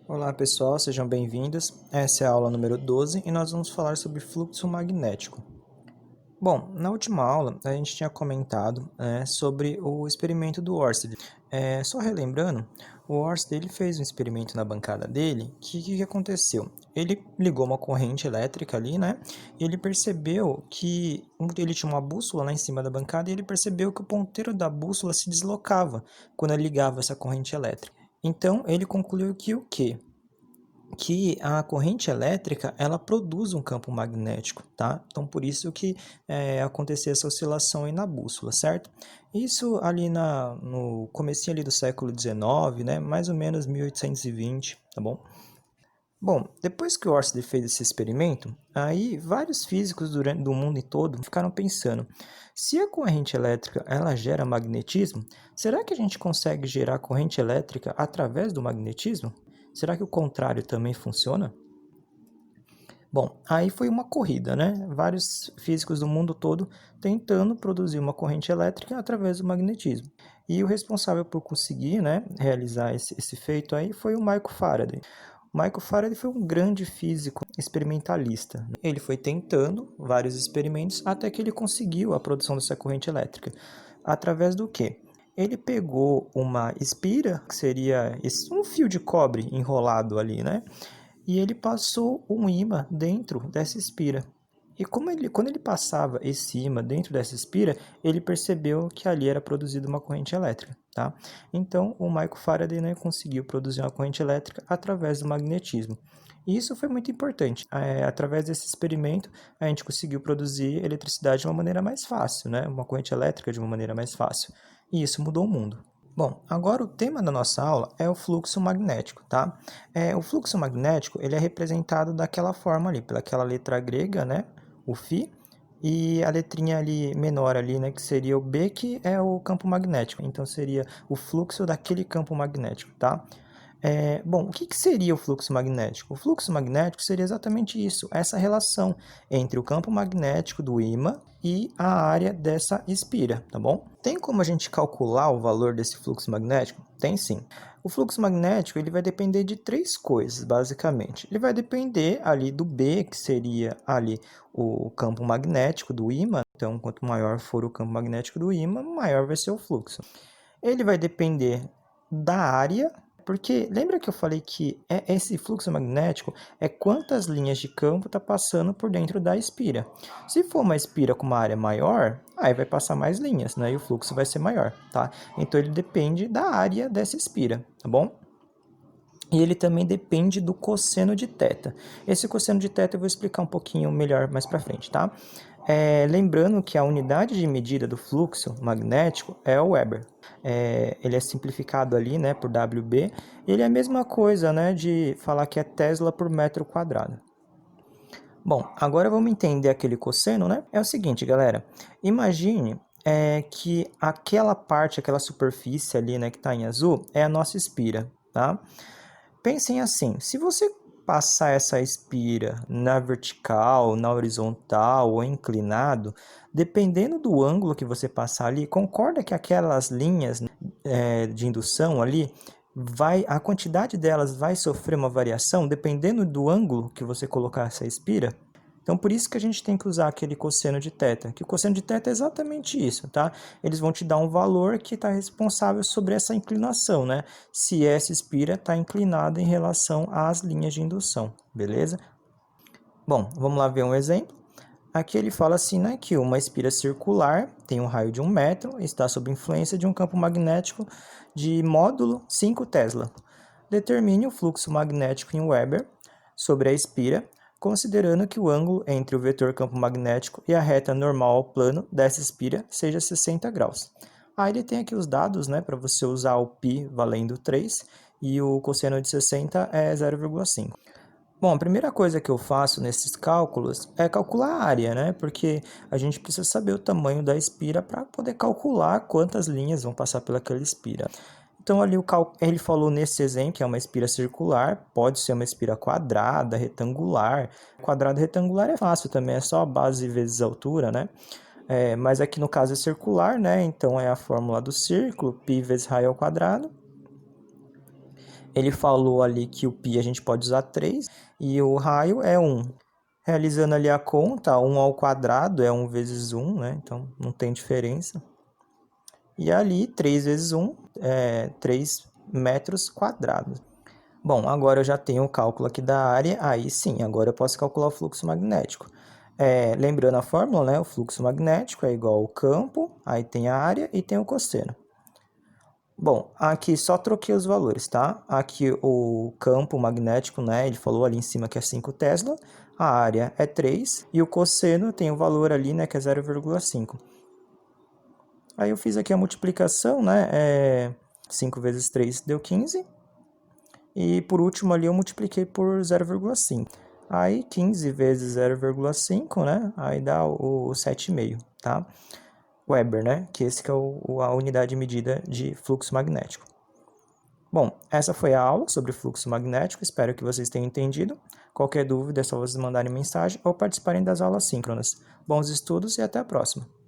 Olá pessoal, sejam bem-vindos. Essa é a aula número 12 e nós vamos falar sobre fluxo magnético. Bom, na última aula a gente tinha comentado sobre o experimento do Ørsted. Só relembrando, o Ørsted ele fez um experimento na bancada dele. Que aconteceu? Ele ligou uma corrente elétrica ali, né? E ele percebeu que ele tinha uma bússola lá em cima da bancada e ele percebeu que o ponteiro da bússola se deslocava quando ele ligava essa corrente elétrica. Então ele concluiu que o quê? Que a corrente elétrica ela produz um campo magnético, tá? Então por isso que acontecia essa oscilação aí na bússola, certo? Isso ali no comecinho ali do século XIX, né? Mais ou menos 1820, tá bom? Bom, depois que o Ørsted fez esse experimento, aí vários físicos do mundo todo ficaram pensando, se a corrente elétrica ela gera magnetismo, será que a gente consegue gerar corrente elétrica através do magnetismo? Será que o contrário também funciona? Bom, aí foi uma corrida, né? Vários físicos do mundo todo tentando produzir uma corrente elétrica através do magnetismo. E o responsável por conseguir, né, realizar esse feito aí foi o Michael Faraday. O Michael Faraday foi um grande físico experimentalista. Ele foi tentando vários experimentos até que ele conseguiu a produção dessa corrente elétrica. Através do quê? Ele pegou uma espira, que seria um fio de cobre enrolado ali, né? E ele passou um ímã dentro dessa espira. E quando ele passava esse ímã dentro dessa espira, ele percebeu que ali era produzida uma corrente elétrica, tá? Então, o Michael Faraday, né, conseguiu produzir uma corrente elétrica através do magnetismo. E isso foi muito importante. Através desse experimento, a gente conseguiu produzir eletricidade de uma maneira mais fácil, né? Uma corrente elétrica de uma maneira mais fácil. E isso mudou o mundo. Bom, agora o tema da nossa aula é o fluxo magnético, tá? O fluxo magnético, ele é representado daquela forma ali, pelaquela letra grega, né? O φ, e a letrinha ali menor ali, né? Que seria o B, que é o campo magnético. Então, seria o fluxo daquele campo magnético, tá? Bom, o que seria o fluxo magnético? O fluxo magnético seria exatamente isso, essa relação entre o campo magnético do ímã e a área dessa espira, tá bom? Tem como a gente calcular o valor desse fluxo magnético? Tem sim. O fluxo magnético ele vai depender de três coisas, basicamente. Ele vai depender ali do B, que seria ali o campo magnético do ímã. Então, quanto maior for o campo magnético do ímã, maior vai ser o fluxo. Ele vai depender da área, porque lembra que eu falei que esse fluxo magnético é quantas linhas de campo está passando por dentro da espira. Se for uma espira com uma área maior, aí vai passar mais linhas, né? E o fluxo vai ser maior, tá? Então ele depende da área dessa espira, tá bom? E ele também depende do cosseno de θ. Esse cosseno de θ eu vou explicar um pouquinho melhor mais para frente, tá? Lembrando que a unidade de medida do fluxo magnético é o Weber. Ele é simplificado ali, né, por WB. Ele é a mesma coisa, né, de falar que é Tesla por metro quadrado. Bom, agora vamos entender aquele cosseno, né? É o seguinte, galera. Imagine que aquela parte, aquela superfície ali, né, que está em azul, é a nossa espira, tá? Pensem assim, se você passar essa espira na vertical, na horizontal ou inclinado, dependendo do ângulo que você passar ali, concorda que aquelas linhas de indução ali, a quantidade delas vai sofrer uma variação dependendo do ângulo que você colocar essa espira? Então, por isso que a gente tem que usar aquele cosseno de θ, que o cosseno de θ é exatamente isso, tá? Eles vão te dar um valor que está responsável sobre essa inclinação, né? Se essa espira está inclinada em relação às linhas de indução, beleza? Bom, vamos lá ver um exemplo. Aqui ele fala assim, né, que uma espira circular tem um raio de 1 metro e está sob influência de um campo magnético de módulo 5 Tesla. Determine o fluxo magnético em Weber sobre a espira, considerando que o ângulo entre o vetor campo magnético e a reta normal ao plano dessa espira seja 60 graus. Aí ele tem aqui os dados, né, para você usar o π valendo 3 e o cosseno de 60 é 0,5. Bom, a primeira coisa que eu faço nesses cálculos é calcular a área, né? Porque a gente precisa saber o tamanho da espira para poder calcular quantas linhas vão passar pelaquela espira. Então, ali ele falou nesse exemplo que é uma espira circular, pode ser uma espira quadrada, retangular. Quadrado e retangular é fácil também, é só a base vezes a altura, né? Mas aqui no caso é circular, né? Então é a fórmula do círculo, π vezes raio ao quadrado. Ele falou ali que o π a gente pode usar 3 e o raio é 1. Realizando ali a conta, 1 ao quadrado é 1 vezes 1, né? Então não tem diferença. E ali 3 vezes 1 é 3 metros quadrados. Bom, agora eu já tenho o cálculo aqui da área, aí sim, agora eu posso calcular o fluxo magnético. Lembrando a fórmula, né? O fluxo magnético é igual ao campo, aí tem a área e tem o cosseno. Bom, aqui só troquei os valores, tá? Aqui o campo magnético, né? Ele falou ali em cima que é 5 Tesla, a área é 3 e o cosseno tem o valor ali, né? Que é 0,5. Aí eu fiz aqui a multiplicação, né? 5 vezes 3 deu 15. E por último ali eu multipliquei por 0,5. Aí 15 vezes 0,5, né? Aí dá o 7,5, tá? Weber, né? Que esse que é a unidade de medida de fluxo magnético. Bom, essa foi a aula sobre fluxo magnético, espero que vocês tenham entendido. Qualquer dúvida é só vocês mandarem mensagem ou participarem das aulas síncronas. Bons estudos e até a próxima!